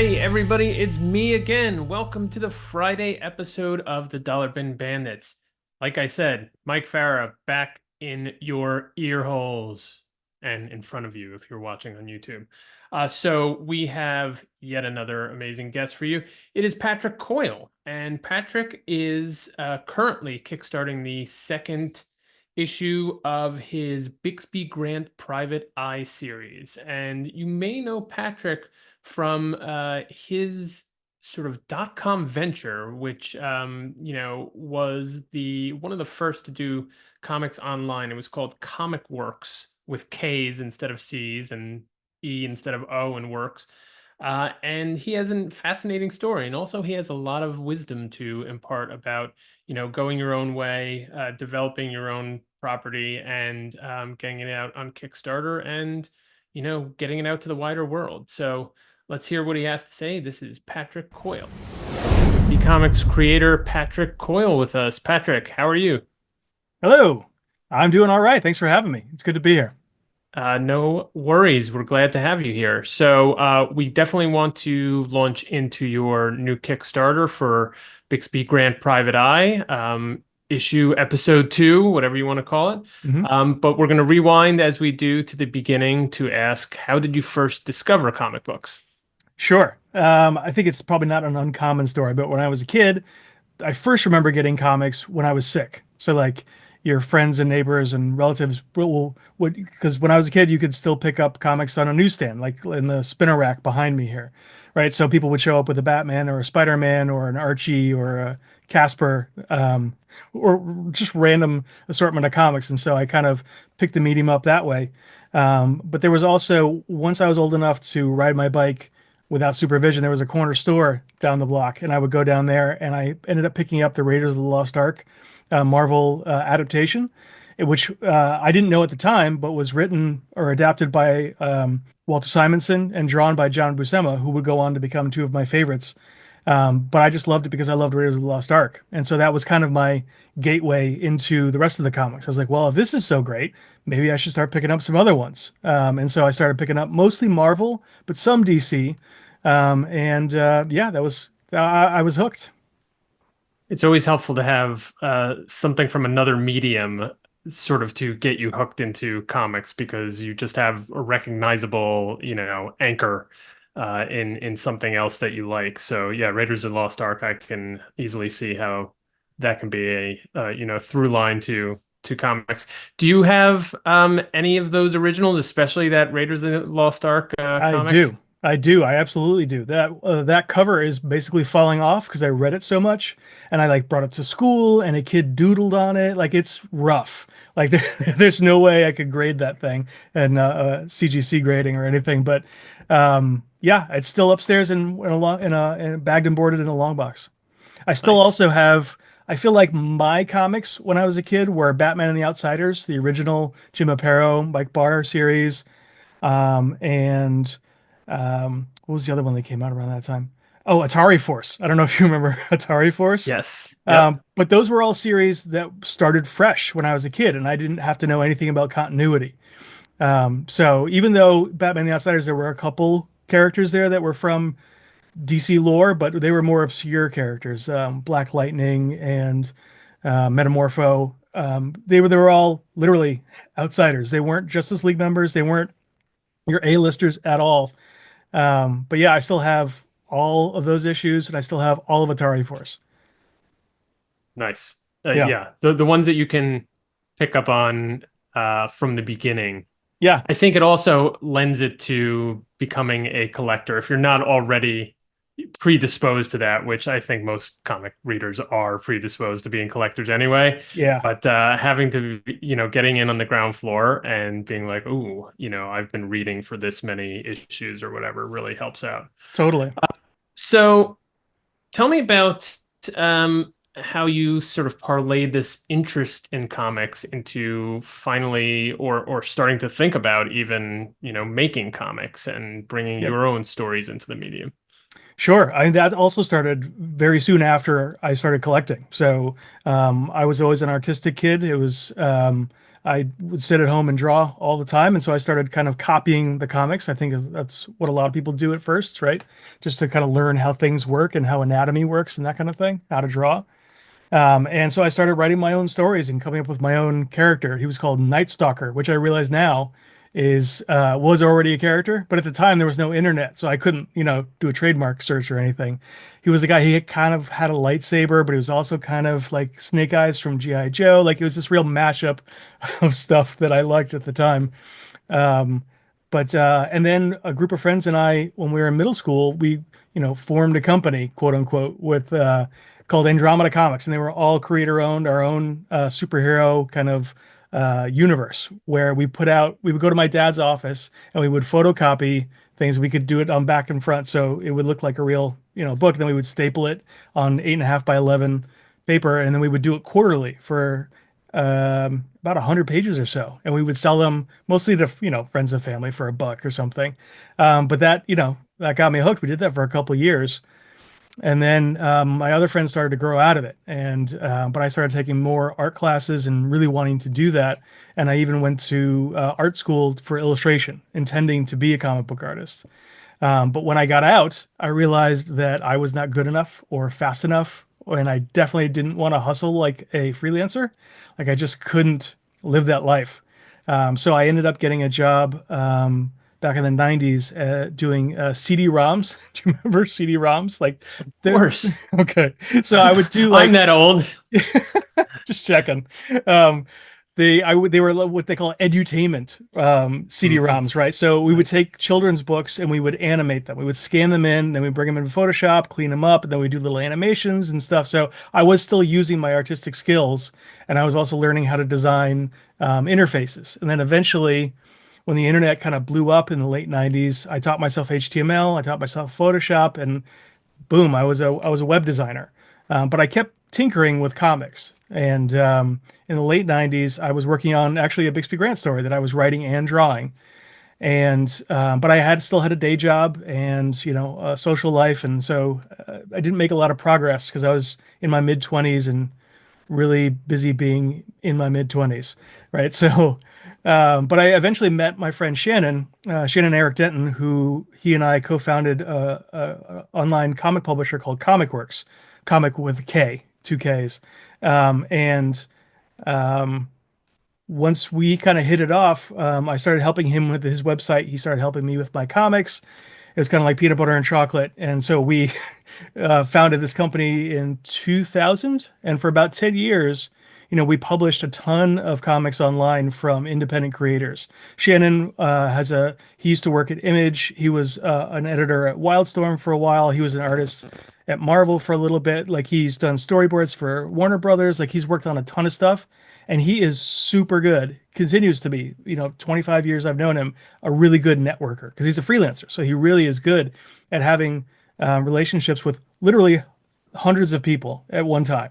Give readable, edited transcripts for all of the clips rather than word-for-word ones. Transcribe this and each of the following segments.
Hey everybody, it's me again. Welcome to the Friday episode of the Dollar Bin Bandits. Like I said, Mike Farah back in your ear holes and in front of you if you're watching on YouTube. So we have yet another amazing guest for you. It is Patrick Coyle, and Patrick is currently kickstarting the second issue of his Bixby Grant Private Eye series. And you may know Patrick from his sort of .com venture, which was the one of the first to do comics online. It was called Komikwerks with K's instead of C's and E instead of O in works. And he has a fascinating story, and also he has a lot of wisdom to impart about, going your own way, developing your own property, and getting it out on Kickstarter, and getting it out to the wider world. So let's hear what he has to say. This is Patrick Coyle, the comics creator, Patrick Coyle, with us. Patrick, how are you? Hello. I'm doing all right. Thanks for having me. It's good to be here. No worries. We're glad to have you here. So, we definitely want to launch into your new Kickstarter for Bixby Grant Private Eye, issue episode 2, whatever you want to call it. hmm But we're going to rewind as we do to the beginning to ask, how did you first discover comic books? Sure. I think it's probably not an uncommon story, but when I was a kid, I first remember getting comics when I was sick. So like your friends and neighbors and relatives would, because when I was a kid, you could still pick up comics on a newsstand, like in the spinner rack behind me here, right? So people would show up with a Batman or a Spider-Man or an Archie or a Casper, or just random assortment of comics. And so I kind of picked the medium up that way. But there was also, once I was old enough to ride my bike without supervision, there was a corner store down the block, and I would go down there, and I ended up picking up the Raiders of the Lost Ark Marvel adaptation, which I didn't know at the time, but was written or adapted by Walter Simonson and drawn by John Buscema, who would go on to become two of my favorites. But I just loved it because I loved Raiders of the Lost Ark. And so that was kind of my gateway into the rest of the comics. I was like, well, if this is so great, maybe I should start picking up some other ones. And so I started picking up mostly Marvel, but some DC. Yeah, I was hooked. It's always helpful to have something from another medium sort of to get you hooked into comics because you just have a recognizable, anchor in something else that you like. So yeah, Raiders of the Lost Ark, I can easily see how that can be a through line to comics. Do you have any of those originals, especially that Raiders of the Lost Ark I comic? do. I do. I absolutely do. That cover is basically falling off because I read it so much, and I like brought it to school, and a kid doodled on it. Like it's rough. Like there's no way I could grade that thing and CGC grading or anything. But yeah, it's still upstairs in bagged and boarded in a long box. I still Nice. also have. I feel like my comics when I was a kid were Batman and the Outsiders, the original Jim Aparo, Mike Barr series. And what was the other one that came out around that time? Oh, Atari Force. I don't know if you remember Atari Force. Yes. Yep. But those were all series that started fresh when I was a kid, and I didn't have to know anything about continuity. So even though Batman the Outsiders, there were a couple characters there that were from DC lore, but they were more obscure characters. Black Lightning and Metamorpho. They were all literally outsiders. They weren't Justice League members. They weren't your A-listers at all. But yeah, I still have all of those issues, and I still have all of Atari Force. Nice. Yeah, Yeah, the ones that you can pick up on from the beginning. yeah, I think it also lends it to becoming a collector. If you're not already predisposed to that, which I think most comic readers are predisposed to being collectors anyway, yeah, but having to, getting in on the ground floor and being like, "Ooh, I've been reading for this many issues or whatever," really helps out. totally. So tell me about how you sort of parlayed this interest in comics into finally or starting to think about even, making comics and bringing Yep. your own stories into the medium. Sure. That also started very soon after I started collecting. So I was always an artistic kid. I would sit at home and draw all the time. And so I started kind of copying the comics. I think that's what a lot of people do at first, right? Just to kind of learn how things work and how anatomy works and that kind of thing, how to draw. And so I started writing my own stories and coming up with my own character. He was called Night Stalker, which I realize now is was already a character, but at the time there was no internet, so I couldn't, do a trademark search or anything. He was a guy, he kind of had a lightsaber, but he was also kind of like Snake Eyes from G.I. Joe. Like it was this real mashup of stuff that I liked at the time. Um, but and then a group of friends and I, when we were in middle school, we formed a company, quote unquote, with called Andromeda Comics, and they were all creator owned, our own superhero kind of universe where we would go to my dad's office and we would photocopy things. We could do it on back and front, so it would look like a real book. Then we would staple it on 8.5 by 11 paper, and then we would do it quarterly for about 100 pages or so, and we would sell them mostly to friends and family for $1 or something. But that got me hooked. We did that for a couple of years, and then my other friends started to grow out of it, and but I started taking more art classes and really wanting to do that. And I even went to art school for illustration, intending to be a comic book artist. But when I got out, I realized that I was not good enough or fast enough, and I definitely didn't want to hustle like a freelancer. Like I just couldn't live that life. So I ended up getting a job back in the 90s doing CD-ROMs. Do you remember CD-ROMs? Like, Of they're course. okay. So I would do I'm like that old. just checking. Um, they were what they call edutainment Mhm. CD-ROMs, right? So we would Right. take children's books and we would animate them. We would scan them in, then we bring them in Photoshop, clean them up, and then we do little animations and stuff. So I was still using my artistic skills, and I was also learning how to design interfaces. And then eventually, when the internet kind of blew up in the late 90s, I taught myself HTML, I taught myself Photoshop, and boom, I was a web designer. But I kept tinkering with comics. And in the late 90s, I was working on actually a Bixby Grant story that I was writing and drawing. And but I had still had a day job and a social life, and so I didn't make a lot of progress because I was in my mid 20s and really busy being in my mid 20s, right? So, but I eventually met my friend Shannon, Shannon Eric Denton, who he and I co-founded a online comic publisher called Komikwerks, comic with a K, two Ks. And once we kind of hit it off, I started helping him with his website. He started helping me with my comics. It was kind of like peanut butter and chocolate. And so we founded this company in 2000. And for about 10 years, we published a ton of comics online from independent creators. Shannon he used to work at Image. He was an editor at Wildstorm for a while. He was an artist at Marvel for a little bit. Like he's done storyboards for Warner Brothers. Like he's worked on a ton of stuff. And he is super good, continues to be, 25 years I've known him, a really good networker because he's a freelancer. So he really is good at having relationships with literally hundreds of people at one time.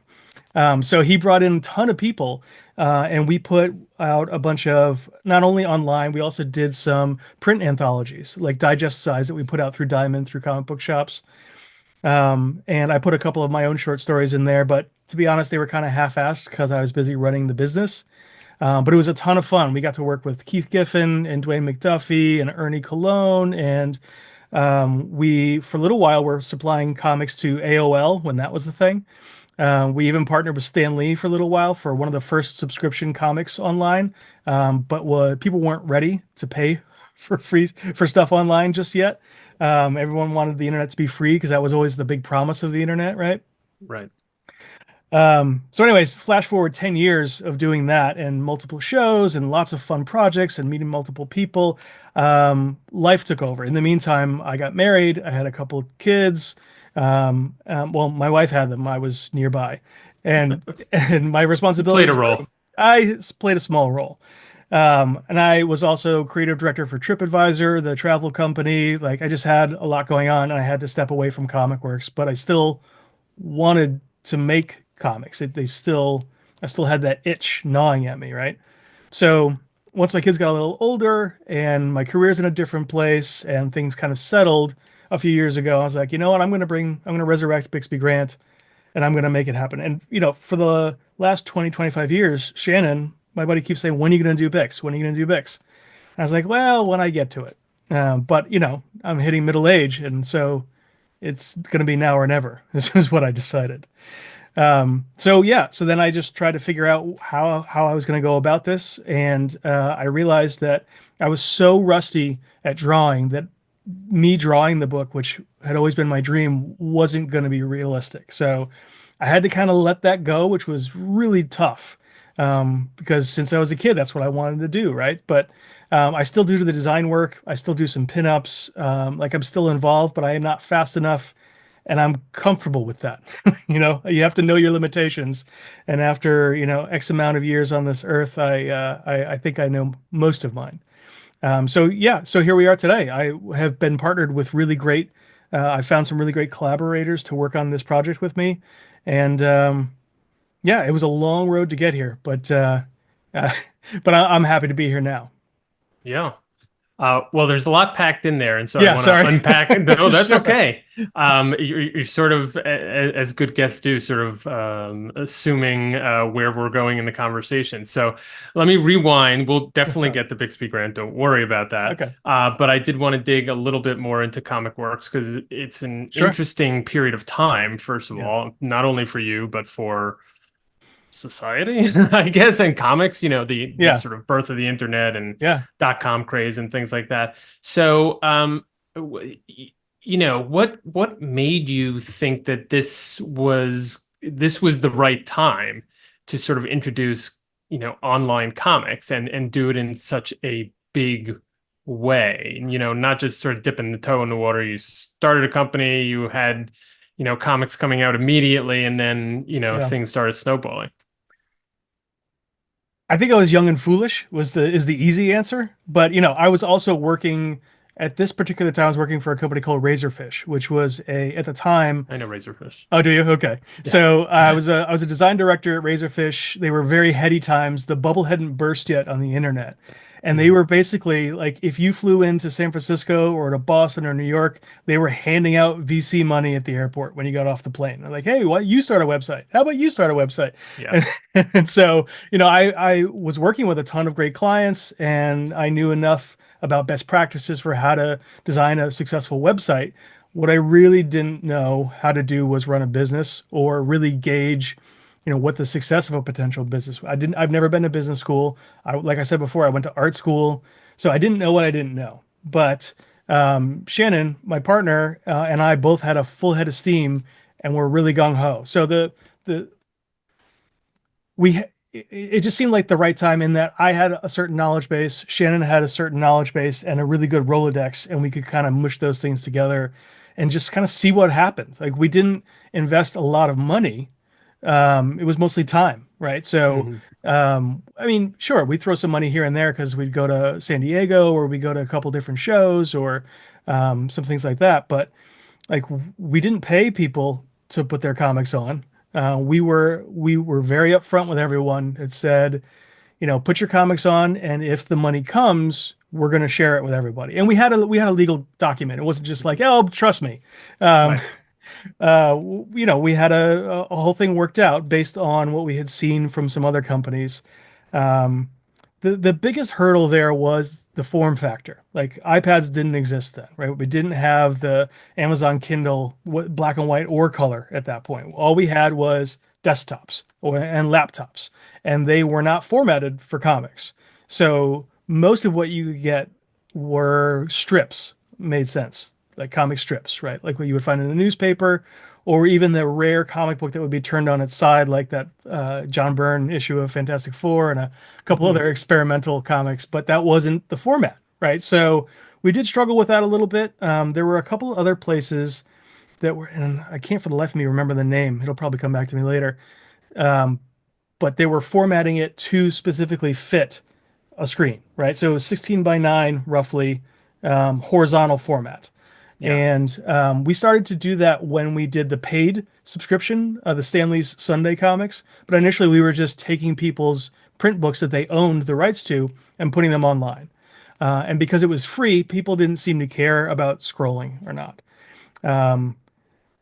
So he brought in a ton of people, and we put out a bunch of not only online, we also did some print anthologies, like digest size that we put out through Diamond, through comic book shops. And I put a couple of my own short stories in there, but to be honest, they were kind of half-assed because I was busy running the business. But it was a ton of fun. We got to work with Keith Giffen and Dwayne McDuffie and Ernie Colon, and we, for a little while, were supplying comics to AOL when that was the thing. We even partnered with Stan Lee for a little while for one of the first subscription comics online, but people weren't ready to pay for free for stuff online just yet. Everyone wanted the internet to be free because that was always the big promise of the internet, right? Right. So anyways, flash forward 10 years of doing that and multiple shows and lots of fun projects and meeting multiple people. Life took over. In the meantime, I got married. I had a couple of kids. Well, my wife had them. I was nearby, and and my Played a responsibilities role. grew. Played a small role. And I was also creative director for TripAdvisor, the travel company. Like I just had a lot going on and I had to step away from Komikwerks, but I still wanted to make comics. I still had that itch gnawing at me, right? So once my kids got a little older and my career's in a different place and things kind of settled a few years ago, I was like, you know what? I'm going to resurrect Bixby Grant and I'm going to make it happen. And, for the last 20, 25 years, Shannon my buddy keeps saying, when are you going to do Bix? When are you going to do Bix? I was like, well, when I get to it. But I'm hitting middle age, and so it's going to be now or never. This is what I decided. So yeah, so then I just tried to figure out how I was going to go about this, and I realized that I was so rusty at drawing that me drawing the book, which had always been my dream, wasn't going to be realistic. So I had to kind of let that go, which was really tough. Because since I was a kid, that's what I wanted to do, right? But I still do the design work. I still do some pinups. Like I'm still involved, but I am not fast enough, and I'm comfortable with that. You have to know your limitations. And after X amount of years on this earth, I think I know most of mine. So yeah, so here we are today. I have been partnered with really great. I found some really great collaborators to work on this project with me, and yeah, it was a long road to get here, uh, but I'm happy to be here now. Yeah. Well, there's a lot packed in there, and so I Yeah, want to sorry. unpack. No, that's Sure. okay. You're sort of, as good guests do, sort of assuming where we're going in the conversation. So let me rewind. We'll definitely Sorry. get to Bixby Grant. Don't worry about that. Okay. But I did want to dig a little bit more into Komikwerks because it's an Sure. interesting period of time, first of Yeah. all, not only for you, but for society, I guess, and comics, the Yeah. sort of birth of the internet and Yeah. .com craze and things like that. So, what made you think that this was the right time to sort of introduce, online comics and do it in such a big way? Not just sort of dipping the toe in the water. You started a company, you had, comics coming out immediately, and then, Yeah. things started snowballing. I think I was young and foolish is the easy answer. But I was also working at this particular time. I was working for a company called Razorfish, which was a at the time. I know Razorfish. Oh, do you? Okay. Yeah. So I was a design director at Razorfish. They were very heady times. The bubble hadn't burst yet on the internet. And they Mhm. were basically like if you flew into San Francisco or to Boston or New York, they were handing out VC money at the airport when you got off the plane. They're like, hey, what you start a website? How about you start a website? Yeah. And, and so, I was working with a ton of great clients, and I knew enough about best practices for how to design a successful website. What I really didn't know how to do was run a business or really gauge, what the success of a potential business. I've never been to business school. Like I said before, I went to art school, so I didn't know what I didn't know. But Shannon, my partner, and I both had a full head of steam, and we're really gung ho. So the we it just seemed like the right time in that I had a certain knowledge base, Shannon had a certain knowledge base, and a really good Rolodex, and we could kind of mush those things together and just kind of see what happened. Like we didn't invest a lot of money. It was mostly time, right? So, Mhm. I mean, sure, we throw some money here and there because we'd go to San Diego or we go to a couple different shows or some things like that. But like we didn't pay people to put their comics on. We were very upfront with everyone. It said, put your comics on, and if the money comes, we're going to share it with everybody. And we had a legal document. It wasn't just like, oh, trust me. Um, Right. we had a whole thing worked out based on what we had seen from some other companies. Um, the biggest hurdle there was the form factor. Like iPads didn't exist then, right? We didn't have the Amazon Kindle black and white or color at that point. All we had was desktops and laptops, and they were not formatted for comics. So most of what you could get were strips, made sense, like comic strips, right? Like what you would find in the newspaper, or even the rare comic book that would be turned on its side, like that John Byrne issue of Fantastic Four and a couple Mhm. other experimental comics, but that wasn't the format, right? So we did struggle with that a little bit. There were a couple of other places that were, and I can't for the life of me remember the name. It'll probably come back to me later. But they were formatting it to specifically fit a screen, right? So it was 16 by 9, roughly, horizontal format. Yeah. And we started to do that when we did the paid subscription, the Stanley's Sunday comics. But initially, we were just taking people's print books that they owned the rights to and putting them online. And because it was free, people didn't seem to care about scrolling or not.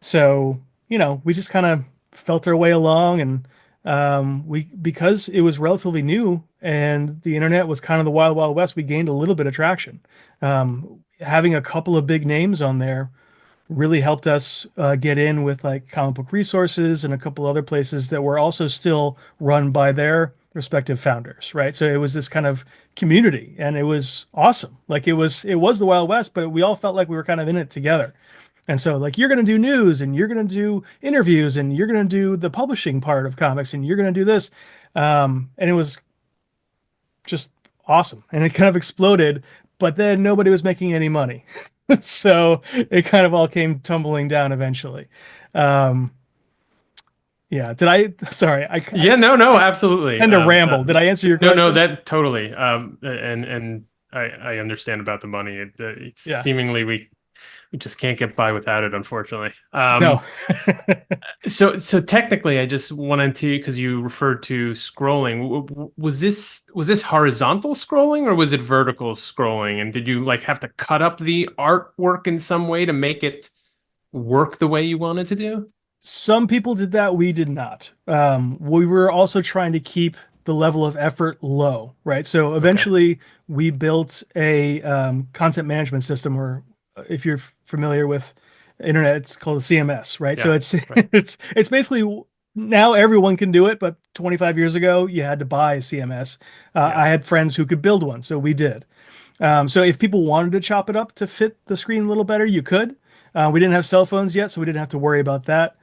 So, we just kind of felt our way along, and we because it was relatively new, and the internet was kind of the wild, wild west, we gained a little bit of traction. Having a couple of big names on there really helped us get in with like comic book resources and a couple other places that were also still run by their respective founders, right? So it was this kind of community, and it was awesome. Like it was the Wild West, but we all felt like we were kind of in it together. And so like you're going to do news and you're going to do interviews and you're going to do the publishing part of comics and you're going to do this. And it was just awesome. And it kind of exploded, but then nobody was making any money. So it kind of all came tumbling down eventually. Um, yeah. Sorry, I Yeah, no, no, absolutely. kind of ramble. Did I answer your No, no, question? that totally. And I understand about the money. It's Yeah. seemingly we just can't get by without it, unfortunately. No. So technically, I just wanted to, because you referred to scrolling. Was this horizontal scrolling or was it vertical scrolling? And did you like have to cut up the artwork in some way to make it work the way you wanted to do? Some people did that. We did not. We were also trying to keep the level of effort low, right? So Okay. eventually we built a content management system, or if you're familiar with internet, it's called a CMS, right? So Yeah. it's Right. it's basically now everyone can do it, but 25 years ago you had to buy a CMS. Yeah. I had friends who could build one, so we did. So if people wanted to chop it up to fit the screen a little better, you could. We didn't have cell phones yet, so we didn't have to worry about that.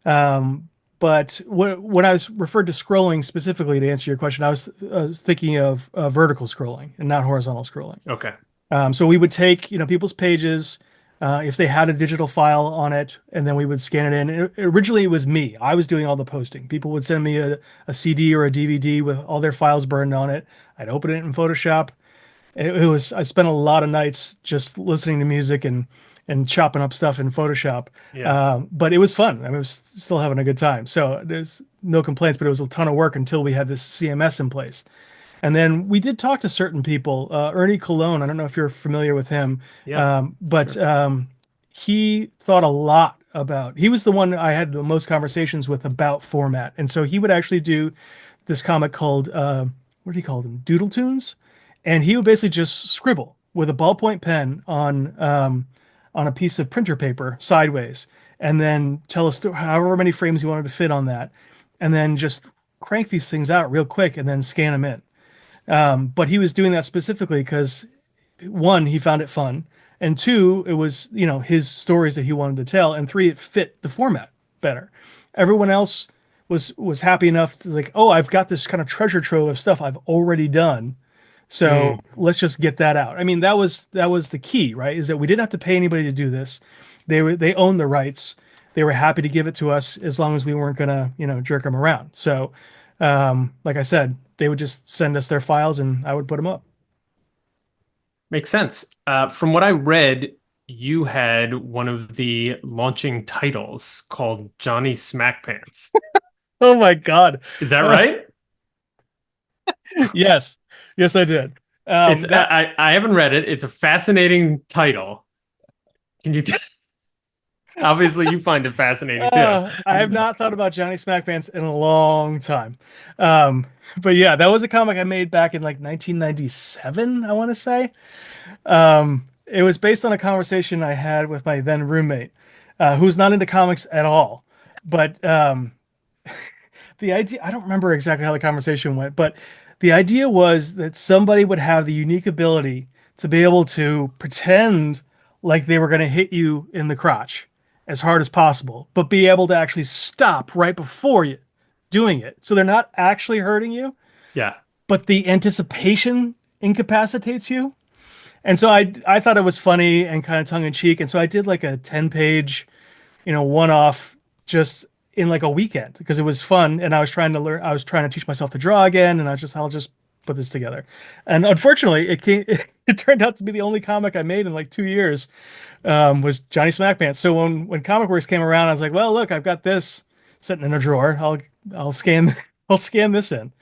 Um, but when I was referred to scrolling specifically to answer your question, I was thinking of vertical scrolling and not horizontal scrolling. Okay. So we would take, people's pages, if they had a digital file on it, and then we would scan it in. Originally, it was me. I was doing all the posting. People would send me a CD or a DVD with all their files burned on it. I'd open it in Photoshop. I spent a lot of nights just listening to music and chopping up stuff in Photoshop. Yeah. But it was fun. I mean, I was still having a good time. So there's no complaints, but it was a ton of work until we had this CMS in place. And then we did talk to certain people. Ernie Cologne, I don't know if you're familiar with him, Yeah. but Sure. he thought a lot about, he was the one I had the most conversations with about format. And so he would actually do this comic called, what do you call them? Doodle Tunes. And he would basically just scribble with a ballpoint pen on a piece of printer paper sideways, and then tell a story, however many frames you wanted to fit on that, and then just crank these things out real quick and then scan them in. But he was doing that specifically because one, he found it fun, and two, it was his stories that he wanted to tell, and three, it fit the format better. Everyone else was happy enough to like, oh, I've got this kind of treasure trove of stuff I've already done, so Mm. let's just get that out. I mean, that was the key, right? Is that we didn't have to pay anybody to do this. They owned the rights. They were happy to give it to us as long as we weren't gonna, jerk them around. So, like I said, they would just send us their files and I would put them up. Makes sense. From what I read, you had one of the launching titles called Johnny Smackpants. Oh my God. Is that Uh, right? yes, yes, I did. It's That I haven't read it. It's a fascinating title. Can you obviously you find it fascinating too. I have not thought about Johnny Smackpants in a long time. Um, but yeah, that was a comic I made back in like 1997, I want to say. It was based on a conversation I had with my then roommate, who's not into comics at all. But the idea, I don't remember exactly how the conversation went, but the idea was that somebody would have the unique ability to be able to pretend like they were going to hit you in the crotch as hard as possible, but be able to actually stop right before you doing it. So they're not actually hurting you, Yeah. but the anticipation incapacitates you. And so I thought it was funny and kind of tongue in cheek. And so I did like a 10-page, one off just in like a weekend because it was fun. And I was trying to learn, I was trying to teach myself to draw again. And I'll just put this together. And unfortunately, it turned out to be the only comic I made in like 2 years, was Johnny Smackpants. So when Komikwerks came around, I was like, well, look, I've got this sitting in a drawer. I'll scan, I'll scan this in.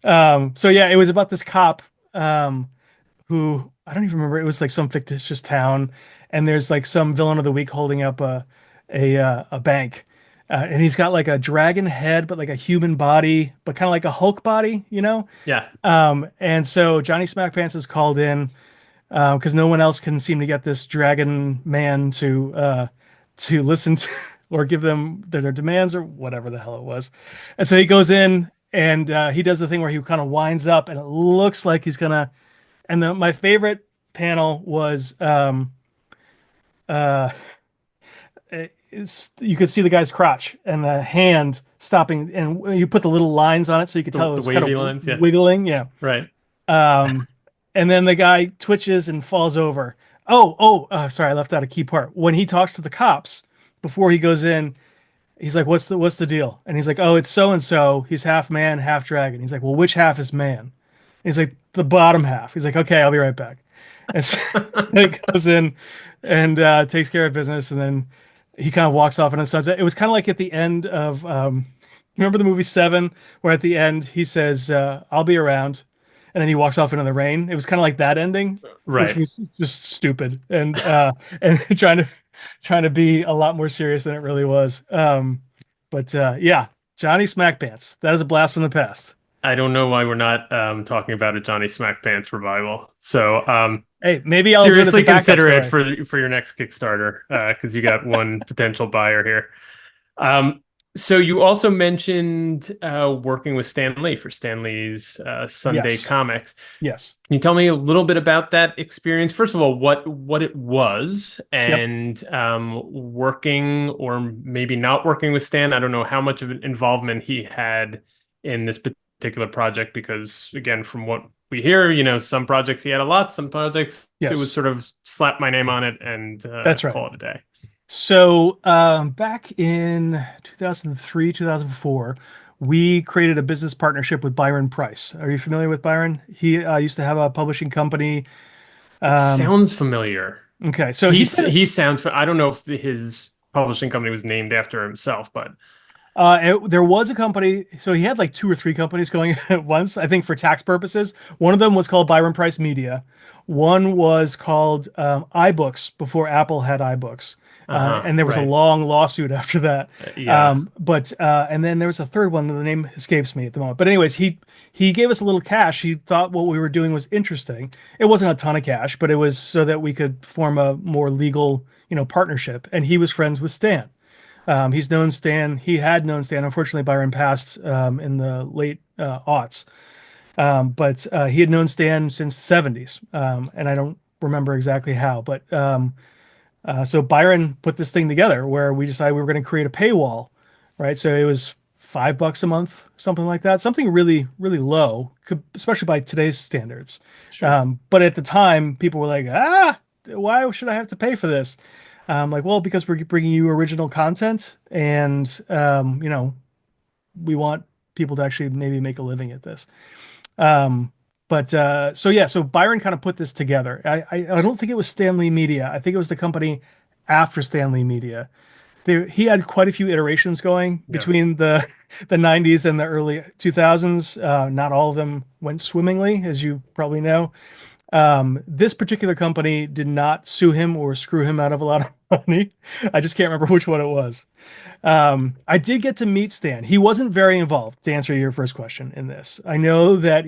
So yeah, it was about this cop, who I don't even remember. It was like some fictitious town, and there's like some villain of the week holding up a bank, And he's got like a dragon head, but like a human body, but kind of like a Hulk body, you know? Yeah. And so Johnny Smackpants is called in because no one else can seem to get this dragon man to listen to or give them their demands or whatever the hell it was. And so he goes in and he does the thing where he kind of winds up and it looks like he's gonna. And my favorite panel was uh, you could see the guy's crotch and the hand stopping, and you put the little lines on it so you could tell it The was kind wavy of lines. Yeah. wiggling. Yeah. Right. Um, and then the guy twitches and falls over. Sorry, I left out a key part. When he talks to the cops before he goes in, he's like, "What's the deal?" And he's like, "Oh, it's so and so. He's half man, half dragon." He's like, "Well, which half is man?" And he's like, "The bottom half." He's like, "Okay, I'll be right back." And so he goes in and takes care of business, and then he kind of walks off into the sunset. It was kind of like at the end of you remember the movie Seven, where at the end he says, "I'll be around," and then he walks off into the rain. It was kind of like that ending, which Right. was just stupid and trying to be a lot more serious than it really was. But yeah, Johnny Smackpants. That is a blast from the past. I don't know why we're not talking about a Johnny Smackpants revival. So Hey, maybe I'll do it as a seriously backup consider it story. for your next Kickstarter because you got one potential buyer here. Um, so you also mentioned working with Stan Lee for Stan Lee's Sunday Yes, Comics. yes, Can you tell me a little bit about that experience? First of all, what it was, yep, and working or maybe not working with Stan. I don't know how much of an involvement he had in this particular project because, again, from what we hear, some projects he had a lot, some projects it was yes. sort of slap my name on it and That's right. call it a day. So, back in 2003, 2004, we created a business partnership with Byron Price. Are you familiar with Byron? He used to have a publishing company. It Um, sounds familiar. okay, so he's been He sounds. I don't know if his publishing company was named after himself, but there was a company, so he had like two or three companies going at once, I think for tax purposes. One of them was called Byron Price Media. One was called iBooks before Apple had iBooks. And there was a right. long lawsuit after that. Yeah, And then there was a third one, the name escapes me at the moment. But anyways, he gave us a little cash. He thought what we were doing was interesting. It wasn't a ton of cash, but it was so that we could form a more legal, partnership. And he was friends with Stan. He's known Stan. He had known Stan. Unfortunately, Byron passed in the late aughts. But he had known Stan since the 70s. And I don't remember exactly how. But so Byron put this thing together where we decided we were going to create a paywall, right? So it was $5 a month, something like that, something really, really low, especially by today's standards. sure. But at the time, people were like, why should I have to pay for this? Like, well, because we're bringing you original content, and we want people to actually maybe make a living at this. Um, so Byron kind of put this together. I don't think it was Stanley Media. I think it was the company after Stanley Media. He had quite a few iterations going Yeah. between the 90s and the early 2000s. Not all of them went swimmingly, as you probably know. This particular company did not sue him or screw him out of a lot of money. I just can't remember which one it was. I did get to meet Stan. He wasn't very involved, to answer your first question in this. I know that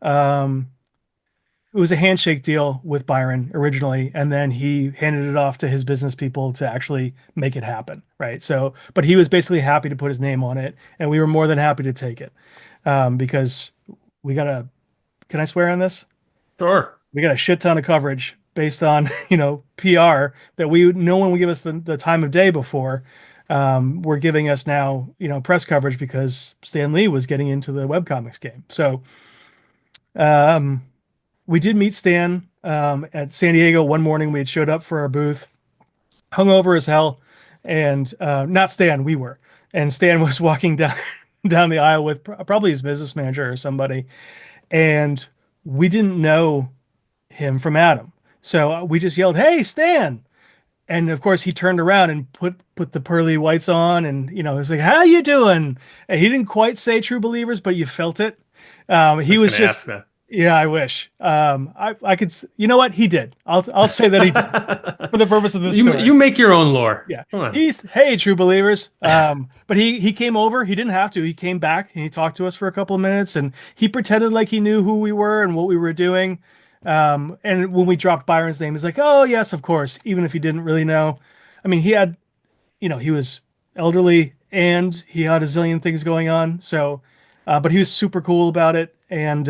um, it was a handshake deal with Byron originally, and then he handed it off to his business people to actually make it happen, right? So, but he was basically happy to put his name on it, and we were more than happy to take it because we got a. Can I swear on this? Sure. We got a shit ton of coverage based on PR that we no one would give us the time of day before. Were giving us now press coverage because Stan Lee was getting into the webcomics game. So um, we did meet Stan at San Diego one morning. We had showed up for our booth, hungover as hell, and not Stan, we were. And Stan was walking down down the aisle with probably his business manager or somebody, and we didn't know him from Adam. So we just yelled, "Hey, Stan!" And of course, he turned around and put the pearly whites on, and was like, "How you doing?" And he didn't quite say "true believers," but you felt it. I He was was going to just, ask that. Yeah, I wish. I could. You know what? He did. I'll say that he did for the purpose of this story. You make your own lore. Yeah. Come on. He's hey, true believers. But he came over. He didn't have to. He came back and he talked to us for a couple of minutes and he pretended like he knew who we were and what we were doing. And when we dropped Byron's name, he's like, "Oh yes, of course," even if he didn't really know. I mean, he had, he was elderly and he had a zillion things going on. So, but he was super cool about it. And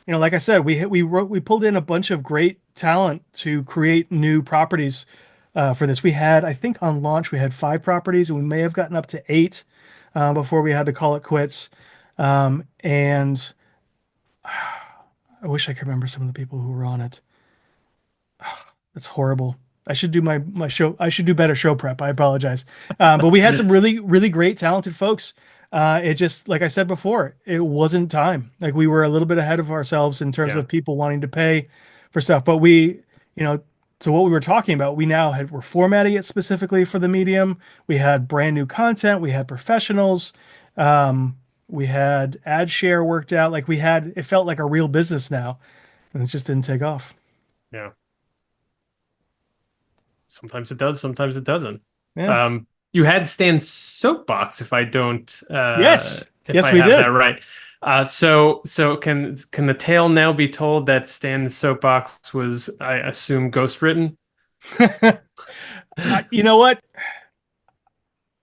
like I said, we pulled in a bunch of great talent to create new properties for this. We had, I think, on launch we had 5 properties, and we may have gotten up to 8 before we had to call it quits. And I wish I could remember some of the people who were on it. That's horrible. I should do my show. I should do better show prep. I apologize. But we had some really, really great, talented folks. It just, like I said before, it wasn't time. Like we were a little bit ahead of ourselves in terms Yeah. of people wanting to pay for stuff. But we, you know, to what we were talking about, we're formatting it specifically for the medium. We had brand new content. We had professionals. We had ad share worked out. Like it felt like a real business now, and it just didn't take off. Yeah. Sometimes it does, sometimes it doesn't. Yeah. You had Stan's soapbox, Yes. if Yes, I we have that did. right. So can the tale now be told that Stan's soapbox was, I assume, ghost written? You know what?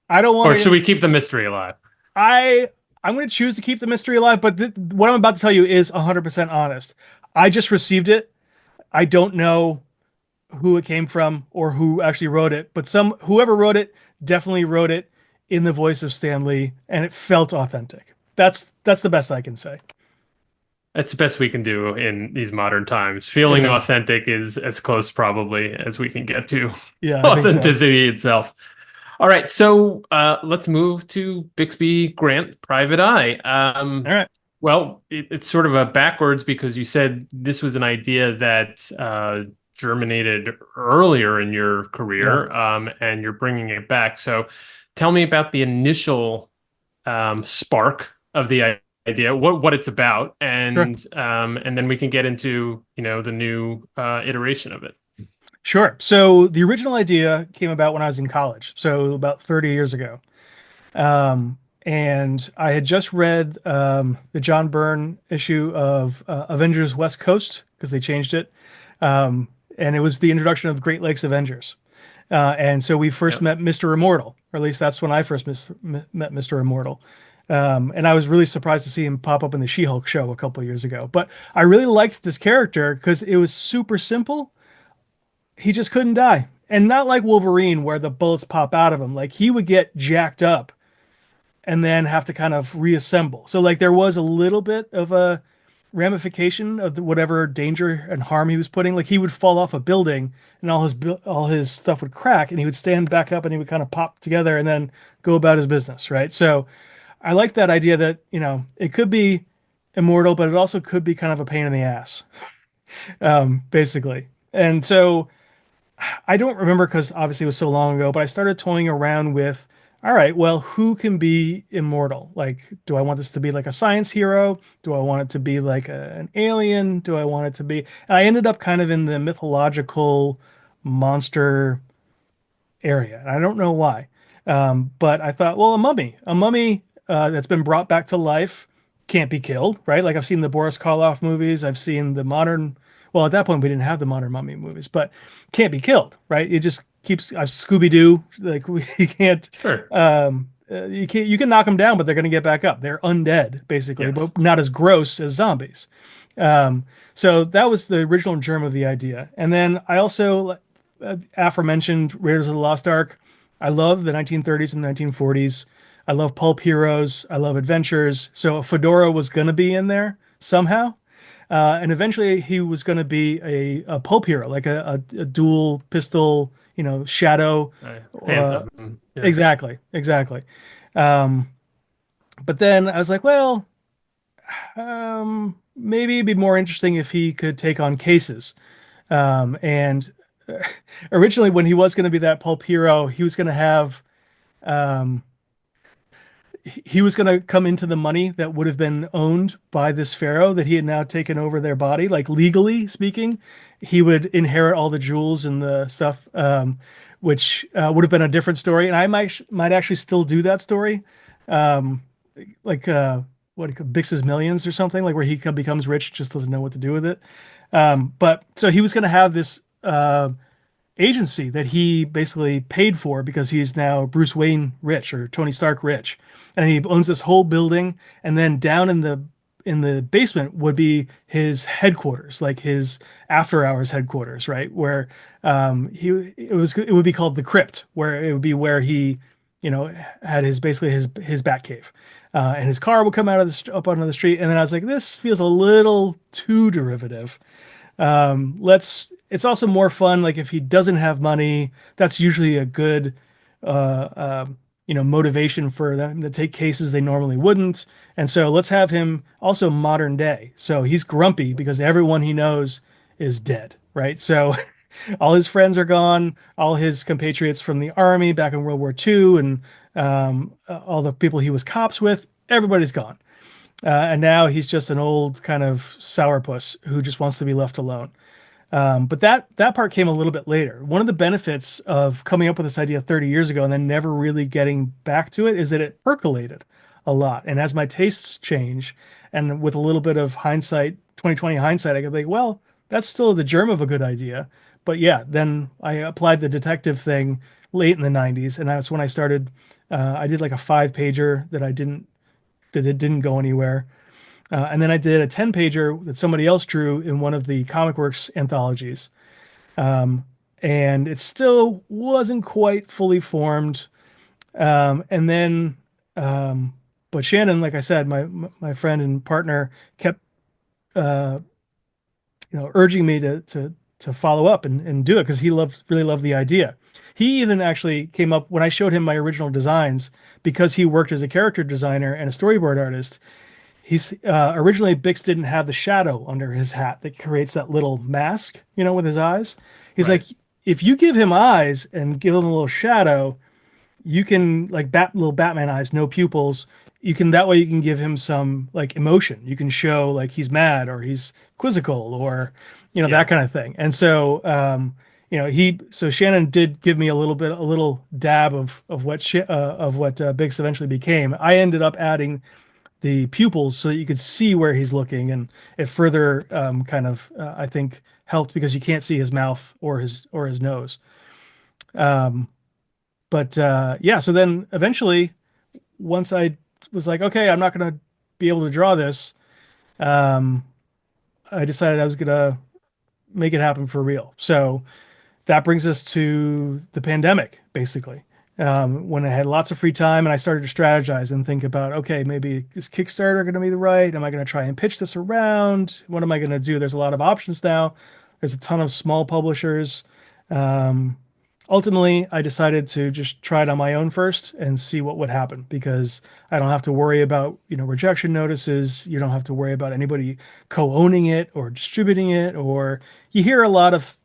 I don't want Or should to. we keep the mystery alive? I I'm going to choose to keep the mystery alive, but what I'm about to tell you is 100% honest. I just received it. I don't know who it came from or who actually wrote it, but whoever wrote it definitely wrote it in the voice of Stan Lee, and it felt authentic. That's the best I can say. That's the best we can do in these modern times. It Feeling is. authentic is as close probably as we can get to Yeah, I think so. authenticity itself. All right, so let's move to Bixby Grant Private Eye. All right. Well, it's sort of a backwards because you said this was an idea that germinated earlier in your Yeah. career, and you're bringing it back. So tell me about the initial spark of the idea, what it's about, Sure. and then we can get into the new iteration of it. Sure. So the original idea came about when I was in college, so about 30 years ago. And I had just read the John Byrne issue of Avengers West Coast because they changed it. And it was the introduction of Great Lakes Avengers. And so we first Yep. met Mr. Immortal, or at least that's when I first met Mr. Immortal. And I was really surprised to see him pop up in the She-Hulk show a couple of years ago. But I really liked this character because it was super simple. He just couldn't die. And not like Wolverine, where the bullets pop out of him. Like he would get jacked up and then have to kind of reassemble. So like there was a little bit of a ramification of whatever danger and harm he was putting. Like he would fall off a building and all his stuff would crack and he would stand back up and he would kind of pop together and then go about his business, right? So I like that idea that, it could be immortal, but it also could be kind of a pain in the ass, basically. And so I don't remember because obviously it was so long ago, but I started toying around with, all right, well, who can be immortal? Like, do I want this to be like a science hero? Do I want it to be like an alien? Do I want it to be? And I ended up kind of in the mythological monster area. And I don't know why. But I thought, well, a mummy that's been brought back to life can't be killed, right? Like I've seen the Boris Karloff movies. I've seen the modern, well, at that point we didn't have the modern mummy movies, but can't be killed, right? It just keeps Scooby Doo. Like you can't, Sure. you can knock them down, but they're going to get back up. They're undead, basically, Yes. but not as gross as zombies. So that was the original germ of the idea. And then I also, aforementioned Raiders of the Lost Ark. I love the 1930s and 1940s. I love pulp heroes. I love adventures. So a fedora was going to be in there somehow. And eventually he was going to be a pulp hero, like a dual pistol, shadow. Uh, Yeah. exactly, exactly. Um, but then I was like, well, maybe it'd be more interesting if he could take on cases. And originally, when he was going to be that pulp hero, he was going to have, um, he was going to come into the money that would have been owned by this pharaoh that he had now taken over their body, like legally speaking. He would inherit all the jewels and the stuff, which would have been a different story. And I might actually still do that story, um, like what Bix's Millions or something, like where he becomes rich, just doesn't know what to do with it. But so he was going to have this agency that he basically paid for because he's now Bruce Wayne rich or Tony Stark rich, and he owns this whole building. And then down in the basement would be his headquarters, like his after hours headquarters, right? Where it would be called the crypt, where it would be where he, had his basically his bat cave. And his car would come out of up onto the street, and then I was like, this feels a little too derivative. It's also more fun. Like if he doesn't have money, that's usually a good, motivation for them to take cases they normally wouldn't. And so let's have him also modern day. So he's grumpy because everyone he knows is dead, right? So all his friends are gone, all his compatriots from the army back in World War II, and all the people he was cops with, everybody's gone. And now he's just an old kind of sourpuss who just wants to be left alone. But that part came a little bit later. One of the benefits of coming up with this idea 30 years ago and then never really getting back to it is that it percolated a lot. And as my tastes change, and with a little bit of hindsight, 2020 hindsight, I could be like, well, that's still the germ of a good idea. But yeah, then I applied the detective thing late in the 90s, and that's when I started. I did like a 5-pager that it didn't go anywhere. And then I did a 10-pager that somebody else drew in one of the Komikwerks anthologies. And it still wasn't quite fully formed. And then, but Shannon, like I said, my friend and partner kept, uh, urging me to follow up and do it because he really loved the idea. He even actually came up when I showed him my original designs because he worked as a character designer and a storyboard artist. He's originally Bix didn't have the shadow under his hat that creates that little mask, with his eyes. He's Right. like, if you give him eyes and give him a little shadow, you can like little Batman eyes, no pupils. You can that way you can give him some like emotion. You can show like he's mad or he's quizzical or Yeah. that kind of thing. And so so Shannon did give me a little dab of what Bix eventually became. I ended up adding the pupils so that you could see where he's looking, and it further kind of I think helped because you can't see his mouth or his nose. Um, but yeah, so then eventually, once I was like, okay, I'm not going to be able to draw this, um, I decided I was going to make it happen for real. So that brings us to the pandemic, basically. When I had lots of free time and I started to strategize and think about, okay, maybe is Kickstarter going to be the right? Am I going to try and pitch this around? What am I going to do? There's a lot of options now. There's a ton of small publishers. Um, Ultimately, I decided to just try it on my own first and see what would happen because I don't have to worry about, rejection notices. You don't have to worry about anybody co-owning it or distributing it, or you hear a lot of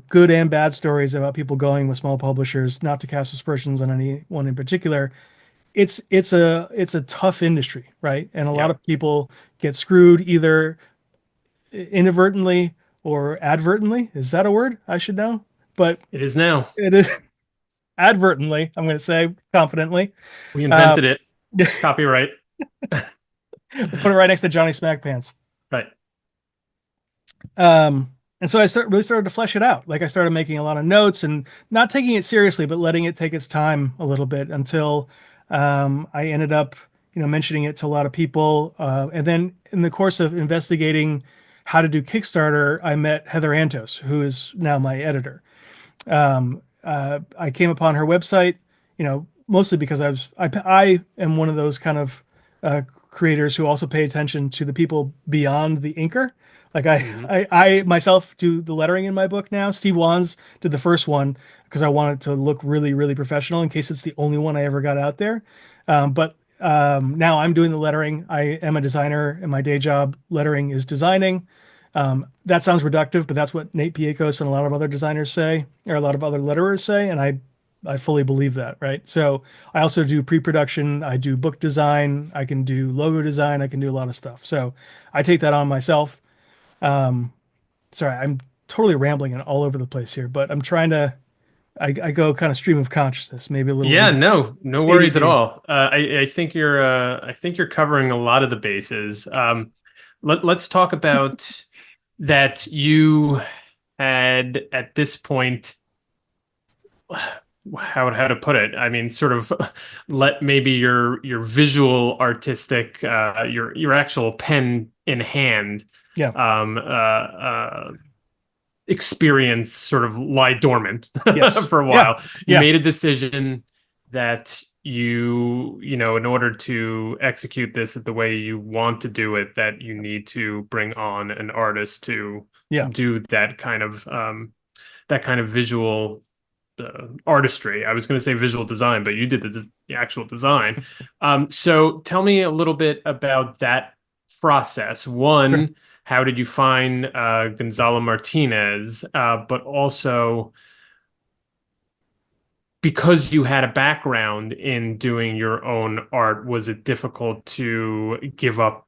good and bad stories about people going with small publishers, not to cast aspersions on anyone in particular. It's a tough industry, right? And a lot Yep. of people get screwed either inadvertently or advertently. Is that a word? I should know. But It is now. it is advertently, I'm going to say confidently. We Uh, invented it. Copyright. we'll put it right next to Johnny Smack Pants. Right. And so really started to flesh it out. Like I started making a lot of notes and not taking it seriously, but letting it take its time a little bit until I ended up, mentioning it to a lot of people. And then in the course of investigating how to do Kickstarter, I met Heather Antos, who is now my editor. I came upon her website, mostly because I am one of those kind of creators who also pay attention to the people beyond the inker. Like Hmm. I myself do the lettering in my book now. Steve Wands did the first one because I wanted to look really, really professional in case it's the only one I ever got out there. But now I'm doing the lettering. I am a designer, and my day job lettering is designing. That sounds reductive, but that's what Nate Piekos and a lot of other designers say, or a lot of other letterers say, and I I fully believe that, right? So I also do pre-production, I do book design, I can do logo design, I can do a lot of stuff. So I take that on myself. Um, Sorry, I'm totally rambling and all over the place here, but I'm trying to I go kind of stream of consciousness, maybe a little Yeah, no, no worries at ADD. all. I think you're covering a lot of the bases. Let's talk about that you had at this point, how to put it? I mean, sort of let maybe your visual artistic, your actual pen in hand, Yeah. experience sort of lie dormant Yes. for a Yeah. while. You Yeah. made a decision that in order to execute this the way you want to do it, that you need to bring on an artist to Yeah. do that kind of visual artistry. I was going to say visual design, but you did the actual design. So tell me a little bit about that process. Sure. One, how did you find Gonzalo Martinez? But also, because you had a background in doing your own art, was it difficult to give up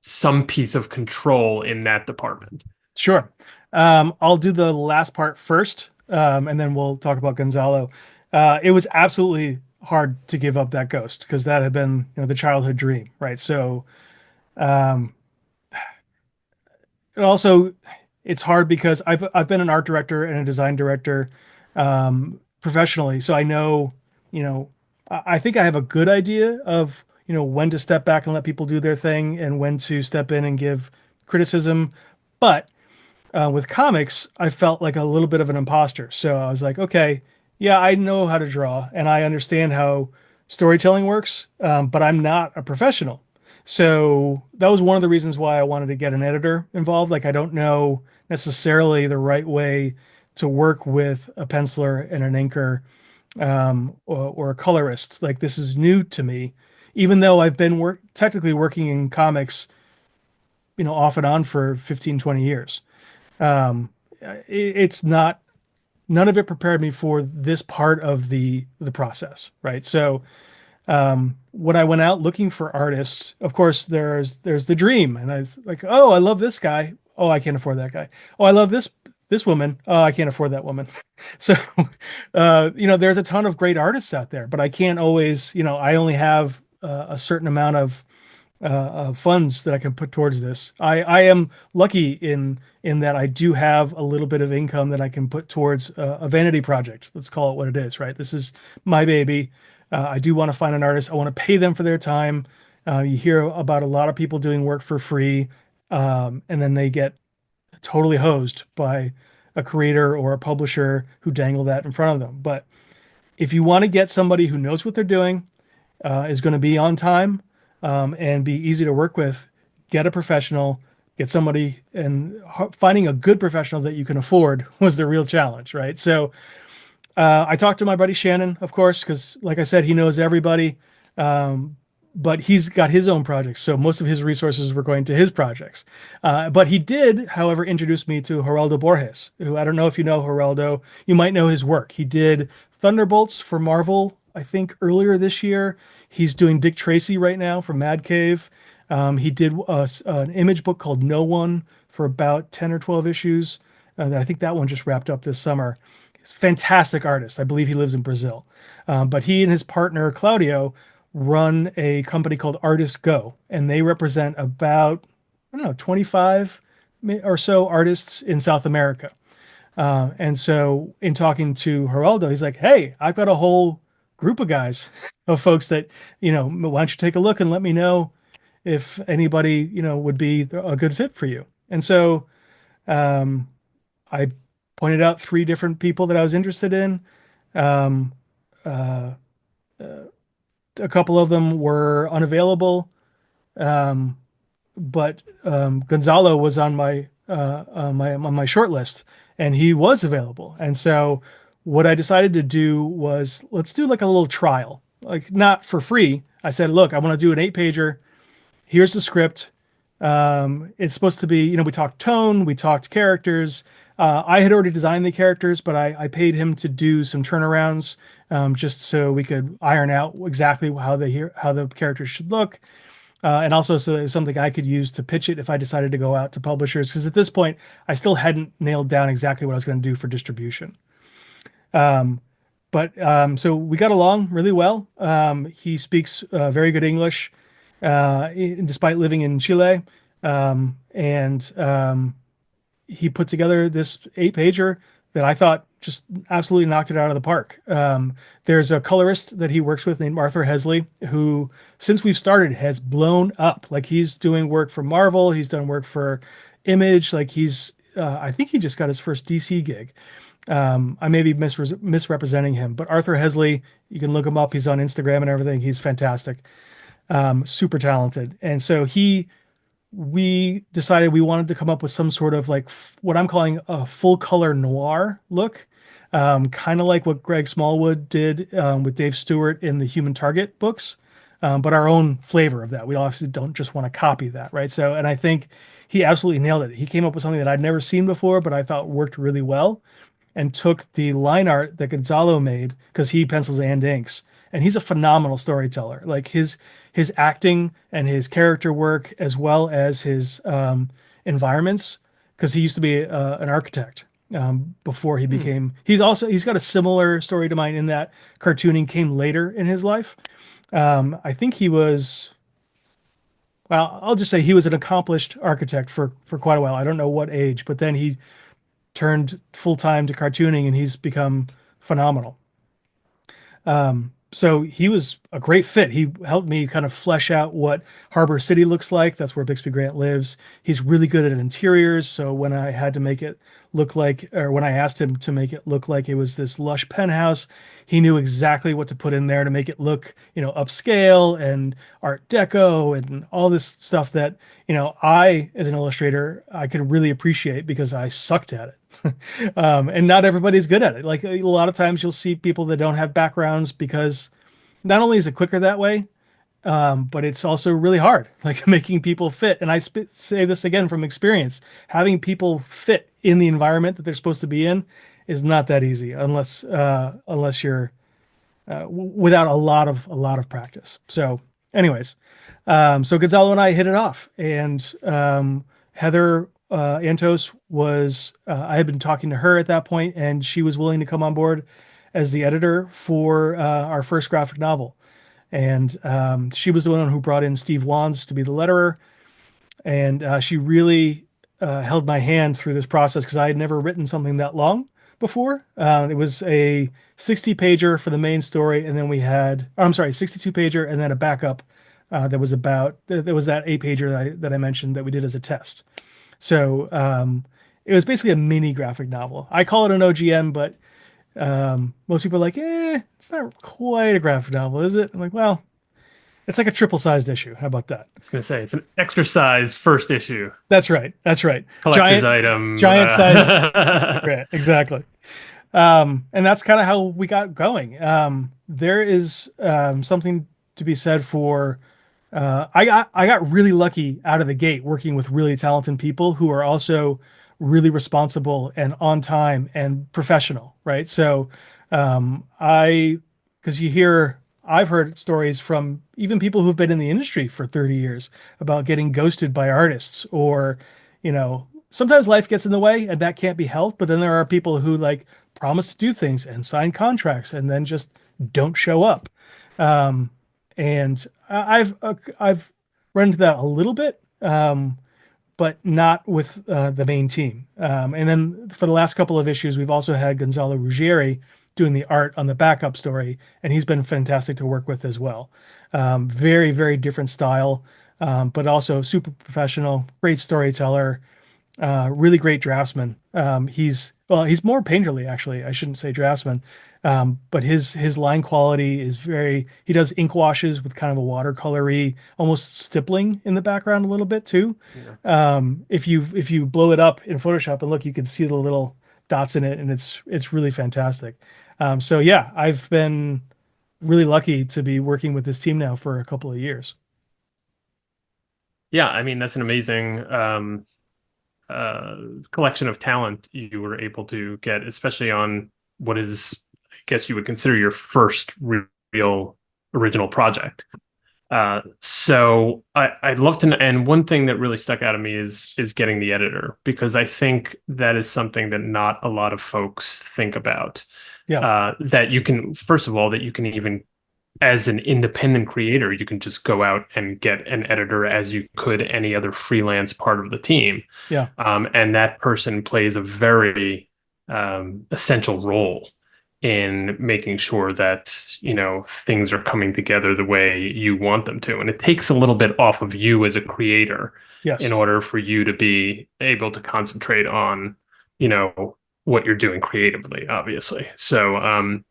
some piece of control in that department? Sure. I'll do the last part first, and then we'll talk about Gonzalo. It was absolutely hard to give up that ghost because that had been, the childhood dream, right? So, um, and also, it's hard because I've been an art director and a design director professionally, so I know, I think I have a good idea of when to step back and let people do their thing and when to step in and give criticism. But with comics, I felt like a little bit of an imposter. So I was like, okay, yeah, I know how to draw and I understand how storytelling works, but I'm not a professional. So that was one of the reasons why I wanted to get an editor involved. Like, I don't know necessarily the right way to work with a penciler and an inker, or a colorist. Like, this is new to me, even though I've been technically working in comics, off and on for 15, 20 years. Um, it's not, none of it prepared me for this part of the process, right? So when I went out looking for artists, of course there's the dream, and I was like, oh, I love this guy. Oh, I can't afford that guy. Oh, I love this woman. Oh, I can't afford that woman. So there's a ton of great artists out there, but I can't always, I only have a certain amount of funds that I can put towards this. I am lucky in that I do have a little bit of income that I can put towards a vanity project. Let's call it what it is, right? This is my baby. I do want to find an artist. I want to pay them for their time. You hear about a lot of people doing work for free, and then they get totally hosed by a creator or a publisher who dangle that in front of them. But if you want to get somebody who knows what they're doing, is going to be on time, and be easy to work with, get a professional, get somebody, and finding a good professional that you can afford was the real challenge, right? So I talked to my buddy Shannon, of course, because like I said, he knows everybody. Um, but he's got his own projects, so most of his resources were going to his projects. But he did, however, introduce me to Geraldo Borges, who, I don't know if you know Geraldo. You might know his work. He did Thunderbolts for Marvel, I think, earlier this year. He's doing Dick Tracy right now for Mad Cave. He did an image book called No One for about 10 or 12 issues. I think that one just wrapped up this summer. He's a fantastic artist. I believe he lives in Brazil. But he and his partner, Claudio, run a company called Artist Go, and they represent about, I don't know, 25 or so artists in South America. And so in talking to Geraldo, he's like, hey, I've got a whole group of guys, of folks that, why don't you take a look and let me know if anybody, would be a good fit for you. And so um, I pointed out three different people that I was interested in. Um, uh, a couple of them were unavailable, um, but Gonzalo was on my short list, and he was available. And so what I decided to do was, let's do like a little trial, like not for free. I said, look, I want to do an 8-pager. Here's the script. It's supposed to be, we talked tone, we talked characters. I had already designed the characters, but I paid him to do some turnarounds, just so we could iron out exactly how the characters should look, and also so it was something I could use to pitch it if I decided to go out to publishers. Because at this point, I still hadn't nailed down exactly what I was going to do for distribution. But so we got along really well. He speaks very good English, despite living in Chile. And he put together this 8 pager that I thought just absolutely knocked it out of the park. There's a colorist that he works with named Arthur Hesley, who, since we've started, has blown up. Like, he's doing work for Marvel, he's done work for Image. Like, I think he just got his first DC gig. I may be misrepresenting him, but Arthur Hesley, you can look him up. He's on Instagram and everything. He's fantastic, super talented. And so we decided we wanted to come up with some sort of like what I'm calling a full color noir look, kind of like what Greg Smallwood did with Dave Stewart in the Human Target books, but our own flavor of that. We obviously don't just want to copy that, right? So, and I think he absolutely nailed it. He came up with something that I'd never seen before, but I thought worked really well, and took the line art that Gonzalo made, because he pencils and inks, and he's a phenomenal storyteller. Like, his acting and his character work, as well as his environments, because he used to be an architect before he Hmm. became. He's got a similar story to mine in that cartooning came later in his life. I think he was. Well, I'll just say he was an accomplished architect for quite a while. I don't know what age, but then he turned full time to cartooning, and he's become phenomenal. So he was a great fit. He helped me kind of flesh out what Harbor City looks like. That's where Bixby Grant lives. He's really good at interiors. So when I had to make it look like, or when I asked him to make it look like it was this lush penthouse, he knew exactly what to put in there to make it look, upscale and Art Deco and all this stuff that, I, as an illustrator, I could really appreciate because I sucked at it. And not everybody's good at it. Like, a lot of times you'll see people that don't have backgrounds, because not only is it quicker that way, but it's also really hard, like making people fit. And say this again from experience: having people fit in the environment that they're supposed to be in is not that easy, unless you're without a lot of practice. So, anyways, so Gonzalo and I hit it off, and Heather Antos was. I had been talking to her at that point, and she was willing to come on board as the editor for our first graphic novel. And she was the one who brought in Steve Wands to be the letterer, and she really held my hand through this process, because I had never written something that long before. It was a 60 pager for the main story, and then we had, I'm sorry, 62 pager, and then a backup that was that 8 pager that I mentioned that we did as a test. So it was basically a mini graphic novel. I call it an OGM, but most people are like, it's not quite a graphic novel, is it? I'm like, well, it's like a triple-sized issue. How about that? I was gonna say it's an extra-sized first issue That's right. That's right. collector's Giant, item. giant sized. Right, exactly. And that's kind of how we got going. There is something to be said for. I got really lucky out of the gate working with really talented people who are also really responsible and on time and professional, right? So, I because I've heard stories from even people who've been in the industry for 30 years about getting ghosted by artists, or, sometimes life gets in the way and that can't be helped. But then there are people who, like, promise to do things and sign contracts and then just don't show up. And I've run into that a little bit, but not with the main team. And then for the last couple of issues, we've also had Gonzalo Ruggieri doing the art on the backup story, and he's been fantastic to work with as well. Very, very different style, but also super professional, great storyteller, really great draftsman. He's more painterly, actually. I shouldn't say draftsman, but his line quality is very. He does ink washes with kind of a watercolory, almost stippling in the background a little bit too. Yeah. If you blow it up in Photoshop and look, you can see the little dots in it, and it's really fantastic. So yeah, I've been really lucky to be working with this team now for a couple of years. Yeah, I mean that's an amazing collection of talent you were able to get, especially on what is, I guess you would consider your first real original project. I'd love to know, and one thing that really stuck out to me is getting the editor, because I think that is something that not a lot of folks think about. Yeah, That you can, first of all, that you can even, as an independent creator, you can just go out and get an editor as you could any other freelance part of the team. yeah, And that person plays a very essential role in making sure that, things are coming together the way you want them to. And it takes a little bit off of you as a creator in yes, order for you to be able to concentrate on, you know, what you're doing creatively, obviously.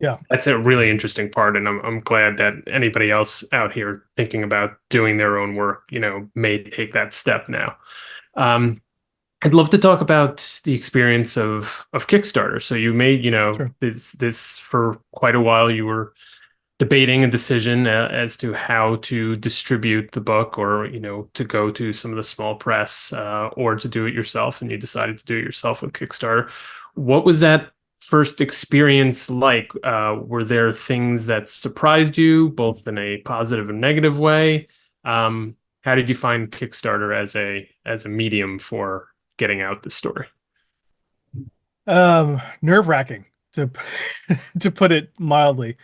yeah, That's a really interesting part, and I'm glad that anybody else out here thinking about doing their own work, may take that step now. Um, I'd love to talk about the experience of Kickstarter. So you made, sure. this for quite a while. You were debating a decision as to how to distribute the book, or to go to some of the small press, or to do it yourself, and you decided to do it yourself with Kickstarter. What was that first experience like? Were there things that surprised you, both in a positive and negative way? How did you find Kickstarter as a medium for getting out the story? Nerve-wracking to to put it mildly.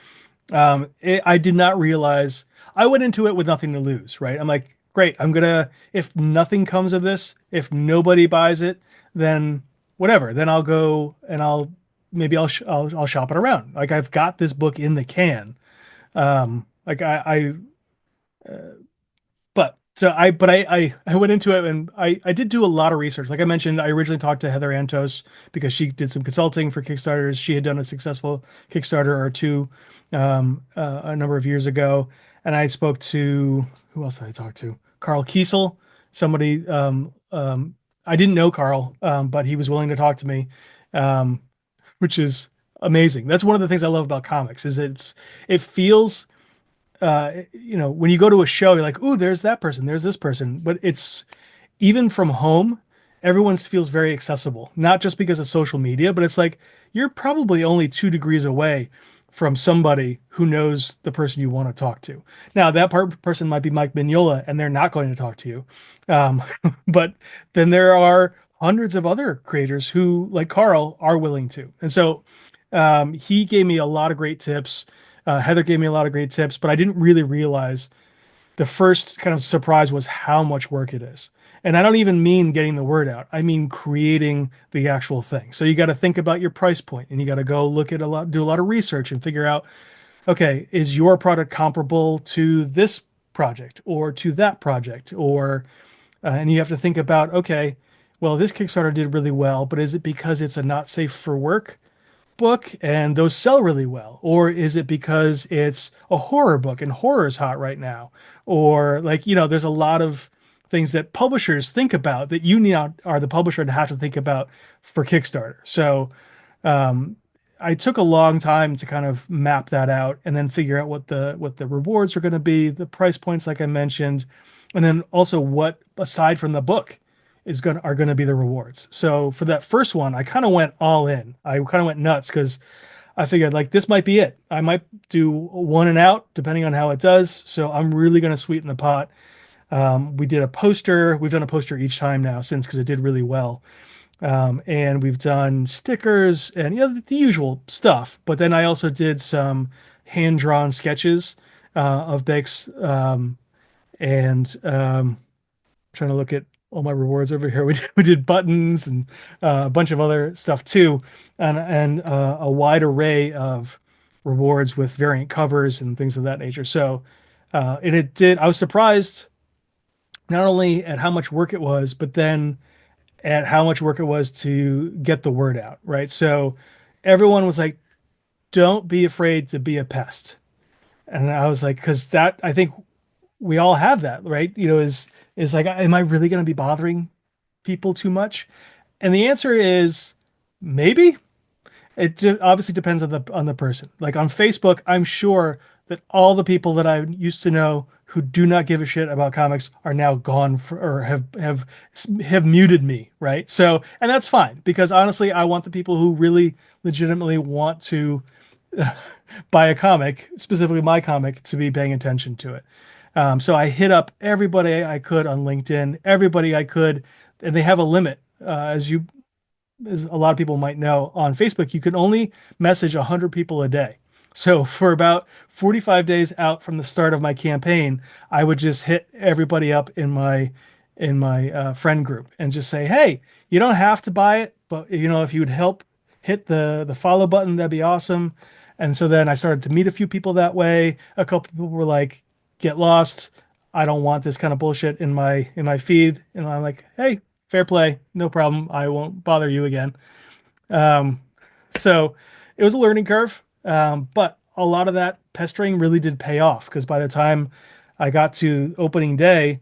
I did not realize I went into it with nothing to lose, right? I'm like, great, if nothing comes of this, if nobody buys it, then whatever, then I'll go and maybe I'll shop it around. Like I've got this book in the can. Like I went into it and I did do a lot of research. Like I mentioned, I originally talked to Heather Antos because she did some consulting for Kickstarters. She had done a successful Kickstarter or two a number of years ago. And I spoke to, who else did I talk to? Carl Kiesel, somebody, I didn't know Carl, but he was willing to talk to me, um, which is amazing. That's one of the things I love about comics is it feels when you go to a show, you're like, ooh, there's that person, there's this person. But it's even from home, everyone feels very accessible, not just because of social media, but it's like you're probably only 2 degrees away from somebody who knows the person you want to talk to. Now, that person might be Mike Mignola, and they're not going to talk to you. Um, but then there are hundreds of other creators who, like Carl, are willing to. And so he gave me a lot of great tips. Heather gave me a lot of great tips, but I didn't really realize the first kind of surprise was how much work it is. And I don't even mean getting the word out. I mean creating the actual thing. So you got to think about your price point and you got to go look at do a lot of research and figure out, okay, is your product comparable to this project or to that project? And you have to think about, okay, well, this Kickstarter did really well, but is it because it's a not safe for work book and those sell really well? Or is it because it's a horror book and horror is hot right now? Or there's a lot of things that publishers think about that you now are the publisher to have to think about for Kickstarter. So um, I took a long time to kind of map that out and then figure out what the rewards are going to be, the price points, like I mentioned, and then also what aside from the book are going to be the rewards. So for that first one, I kind of went all in. I kind of went nuts because I figured like this might be it. I might do one and out depending on how it does. So I'm really going to sweeten the pot. We did a poster. We've done a poster each time now since because it did really well. And we've done stickers and the usual stuff. But then I also did some hand drawn sketches of Bex and trying to look at all my rewards over here. We did buttons and a bunch of other stuff too, and a wide array of rewards with variant covers and things of that nature. So, and it did. I was surprised not only at how much work it was, but then at how much work it was to get the word out. Right. So, everyone was like, "Don't be afraid to be a pest," and I was like, because that I think we all have that, right? Is like, am I really going to be bothering people too much? And the answer is maybe. Obviously depends on the person. Like on Facebook, I'm sure that all the people that I used to know who do not give a shit about comics are now gone or have muted me, right? So, and that's fine because honestly, I want the people who really legitimately want to buy a comic, specifically my comic, to be paying attention to it. So I hit up everybody I could on LinkedIn, everybody I could, and they have a limit, as a lot of people might know, on Facebook, you can only message 100 people a day. So for about 45 days out from the start of my campaign, I would just hit everybody up in my friend group and just say, "Hey, you don't have to buy it, but if you would help hit the follow button, that'd be awesome." And so then I started to meet a few people that way. A couple people were like, "Get lost. I don't want this kind of bullshit in my feed." And I'm like, "Hey, fair play, no problem. I won't bother you again." Um, so it was a learning curve, but a lot of that pestering really did pay off because by the time I got to opening day,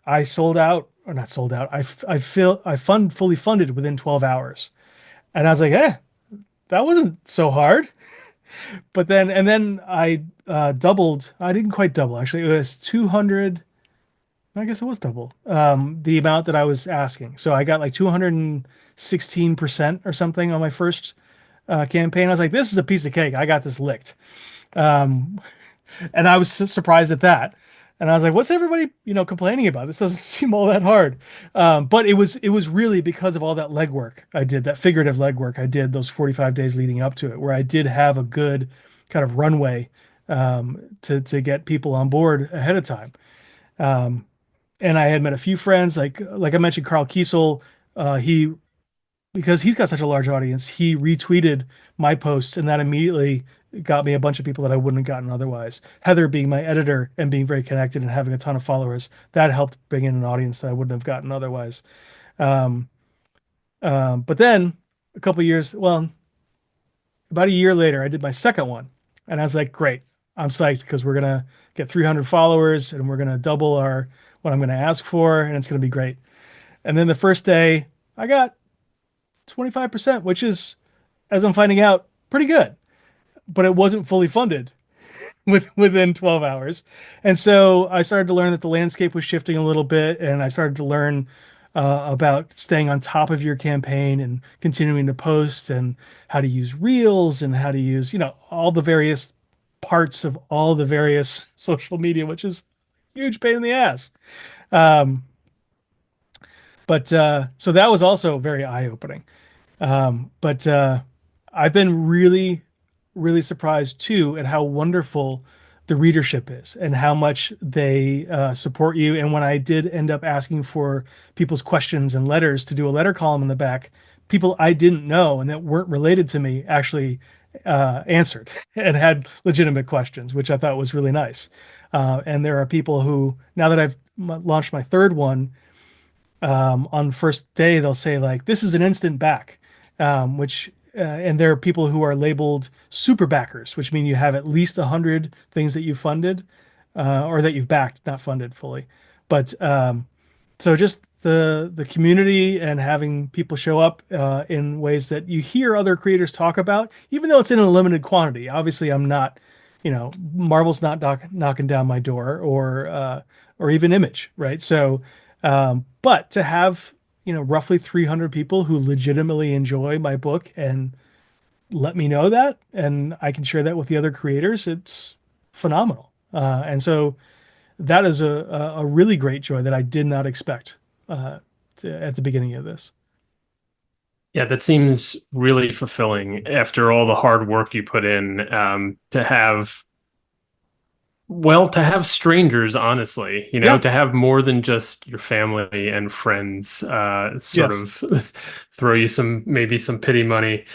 I sold out or not sold out. I fully funded within 12 hours, and I was like, that wasn't so hard. But then I doubled. I didn't quite double actually. It was 200. I guess it was double the amount that I was asking. So I got like 216% or something on my first campaign. I was like, this is a piece of cake. I got this licked. Um, and I was surprised at that. And I was like, what's everybody, complaining about? This doesn't seem all that hard. But it was really because of all that legwork I did, that figurative legwork I did those 45 days leading up to it, where I did have a good kind of runway to get people on board ahead of time. Um, and I had met a few friends, like I mentioned, Carl Kiesel. He because he's got such a large audience, he retweeted my posts, and that immediately got me a bunch of people that I wouldn't have gotten otherwise. Heather being my editor and being very connected and having a ton of followers, that helped bring in an audience that I wouldn't have gotten otherwise. Um, but then a couple years, well, about a year later, I did my second one, and I was like, great, I'm psyched because we're gonna get 300 followers and we're gonna double our what I'm gonna ask for, and it's gonna be great. And then the first day, I got 25%, which is, as I'm finding out, pretty good. But it wasn't fully funded within 12 hours. And so I started to learn that the landscape was shifting a little bit, and I started to learn about staying on top of your campaign and continuing to post and how to use reels and how to use, all the various parts of all the various social media, which is a huge pain in the ass. Um, but so that was also very eye-opening. But I've been really, really surprised too at how wonderful the readership is and how much they support you. And when I did end up asking for people's questions and letters to do a letter column in the back, people I didn't know and that weren't related to me actually answered and had legitimate questions, which I thought was really nice. And there are people who, now that I've launched my third one, on the first day they'll say like this is an instant back, which and there are people who are labeled super backers, which mean you have at least 100 things that you funded or that you've backed, not funded fully. But so just the community and having people show up in ways that you hear other creators talk about, even though it's in a limited quantity. Obviously, I'm not, Marvel's not knocking down my door or even Image, right? So, but to have roughly 300 people who legitimately enjoy my book and let me know that, and I can share that with the other creators, it's phenomenal. And so that is a really great joy that I did not expect at the beginning of this. Yeah, that seems really fulfilling after all the hard work you put in, to have, well, to have strangers, honestly, Yeah. to have more than just your family and friends, sort Yes. of throw you maybe some pity money.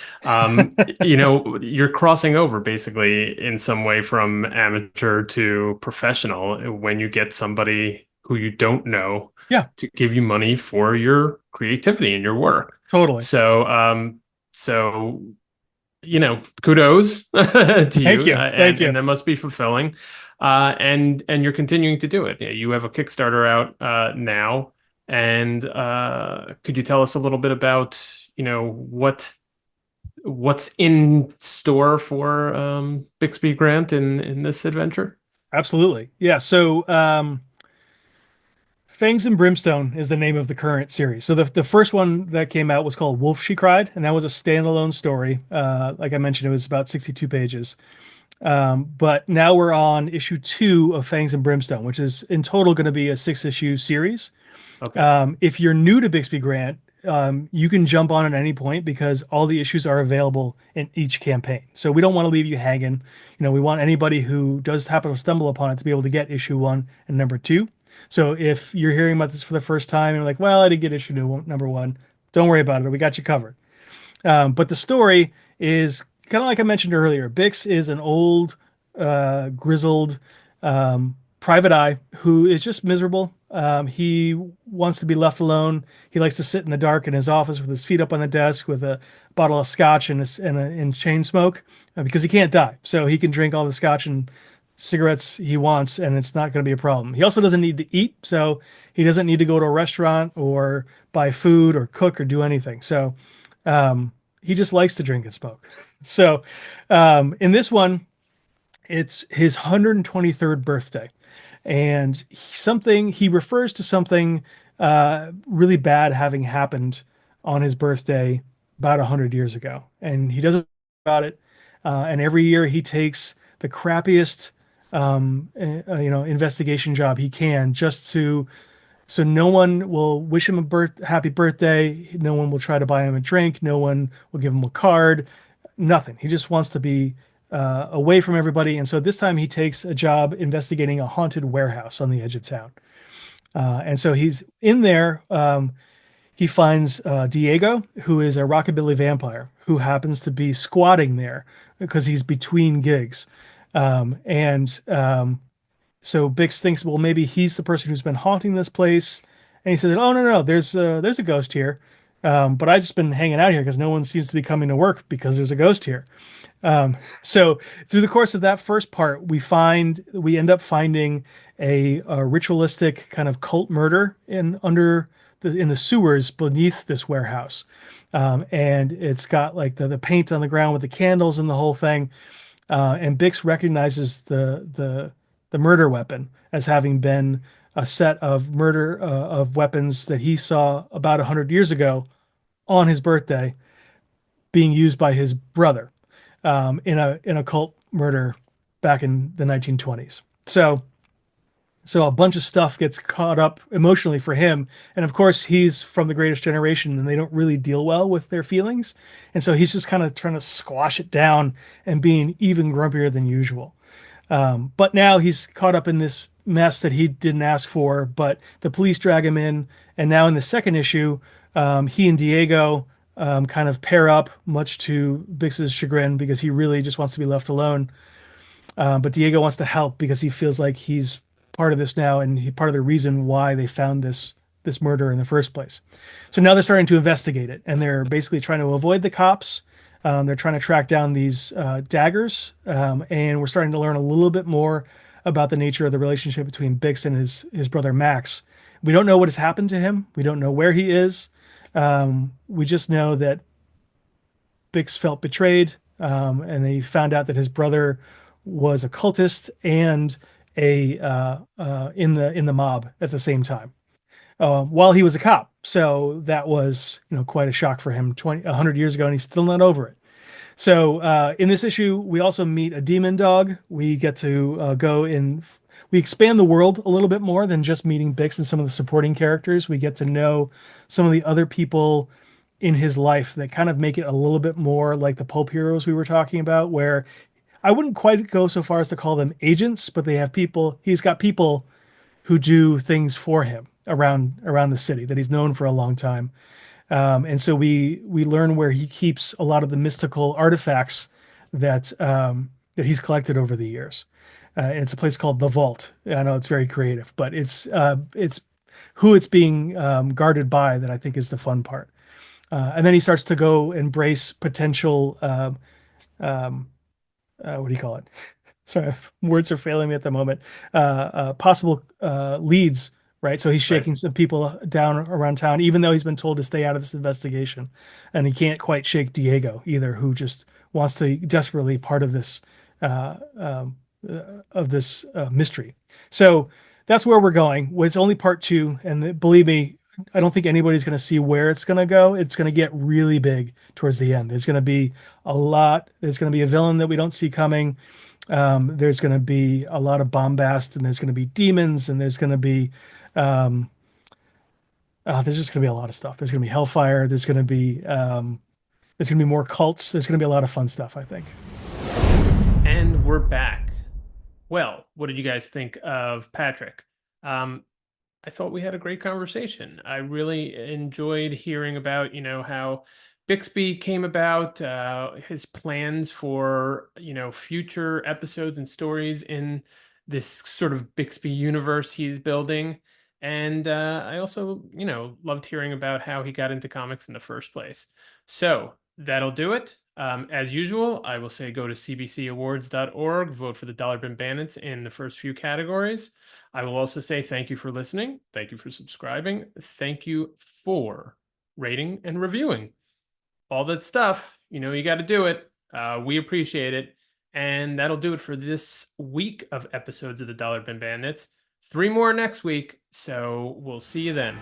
You're crossing over basically in some way from amateur to professional when you get somebody who you don't know Yeah. to give you money for your creativity and your work. Totally. So, kudos to Thank you, you. Thank and you. that must be fulfilling. And you're continuing to do it. Yeah, you have a Kickstarter out now, and could you tell us a little bit about, what's in store for Bixby Grant in this adventure? Absolutely. Yeah. So, Fangs and Brimstone is the name of the current series. So the first one that came out was called Wolf She Cried, and that was a standalone story. Like I mentioned, it was about 62 pages. But now we're on issue 2 of Fangs and Brimstone, which is in total going to be a 6 issue series. Okay. If you're new to Bixby Grant, you can jump on at any point because all the issues are available in each campaign. So we don't want to leave you hanging. We want anybody who does happen to stumble upon it to be able to get issue 1 and number 2. So if you're hearing about this for the first time and you're like, well, I didn't get issue number 1, don't worry about it. We got you covered. But the story is kind of like I mentioned earlier. Bix is an old, grizzled private eye who is just miserable. He wants to be left alone. He likes to sit in the dark in his office with his feet up on the desk with a bottle of scotch and chain smoke because he can't die. So he can drink all the scotch and cigarettes he wants, and it's not going to be a problem. He also doesn't need to eat, so he doesn't need to go to a restaurant or buy food or cook or do anything. So he just likes to drink and smoke. So in this one, it's his 123rd birthday, and he refers to something really bad having happened on his birthday about 100 years ago, and he doesn't about it. And every year he takes the crappiest investigation job he can just to so no one will wish him a happy birthday. No one will try to buy him a drink. No one will give him a card. Nothing. He just wants to be away from everybody. And so this time he takes a job investigating a haunted warehouse on the edge of town. And so he's in there. He finds Diego, who is a rockabilly vampire, who happens to be squatting there because he's between gigs. And So Bix thinks, well, maybe he's the person who's been haunting this place. And he says, oh, no, there's a ghost here. But I've just been hanging out here because no one seems to be coming to work because there's a ghost here. So through the course of that first part, we end up finding a ritualistic kind of cult murder in the sewers beneath this warehouse. And it's got like the paint on the ground with the candles and the whole thing. And Bix recognizes the murder weapon as having been a set of weapons that he saw about 100 years ago on his birthday being used by his brother in a cult murder back in the 1920s. So a bunch of stuff gets caught up emotionally for him. And of course, he's from the greatest generation and they don't really deal well with their feelings. And so he's just kind of trying to squash it down and being even grumpier than usual. But now he's caught up in this mess that he didn't ask for, but the police drag him in. And now in the second issue, he and Diego kind of pair up, much to Bix's chagrin, because he really just wants to be left alone. But Diego wants to help because he feels like he's part of this now and part of the reason why they found this murder in the first place. So now they're starting to investigate it, and they're basically trying to avoid the cops. They're trying to track down these daggers, and we're starting to learn a little bit more about the nature of the relationship between Bix and his brother Max. We don't know what has happened to him. We don't know where he is. We just know that Bix felt betrayed, and he found out that his brother was a cultist and in the mob at the same time, while he was a cop. So that was quite a shock for him 100 years ago, and he's still not over it. So in this issue, we also meet a demon dog. We get to we expand the world a little bit more than just meeting Bix and some of the supporting characters. We get to know some of the other people in his life that kind of make it a little bit more like the pulp heroes we were talking about, where I wouldn't quite go so far as to call them agents, but he's got people who do things for him around the city that he's known for a long time. And so we learn where he keeps a lot of the mystical artifacts that he's collected over the years. And it's a place called the Vault. I know it's very creative, but it's who it's being guarded by that I think is the fun part. And then he starts to go embrace potential what do you call it? Sorry, words are failing me at the moment. Possible leads, right? So he's Right. shaking some people down around town, even though he's been told to stay out of this investigation. And he can't quite shake Diego either, who just wants to desperately part uh, um, of this mystery. So that's where we're going. Well, it's only part two, and believe me, I don't think anybody's going to see where it's going to go. It's going to get really big towards the end. There's going to be a lot. There's going to be a villain that we don't see coming. There's going to be a lot of bombast, and there's going to be demons, and there's going to be um, there's just going to be a lot of stuff. There's going to be hellfire. There's going to be more cults. There's going to be a lot of fun stuff, I think. And we're back. Well, what did you guys think of Patrick? Um, I thought we had a great conversation. I really enjoyed hearing about, how Bixby came about, his plans for, future episodes and stories in this sort of Bixby universe he's building. And I also, loved hearing about how he got into comics in the first place. So that'll do it. As usual, I will say go to cbcawards.org, vote for the Dollar Bin Bandits in the first few categories. I will also say thank you for listening. Thank you for subscribing. Thank you for rating and reviewing. All that stuff, you got to do it. We appreciate it. And that'll do it for this week of episodes of the Dollar Bin Bandits. 3 more next week. So we'll see you then.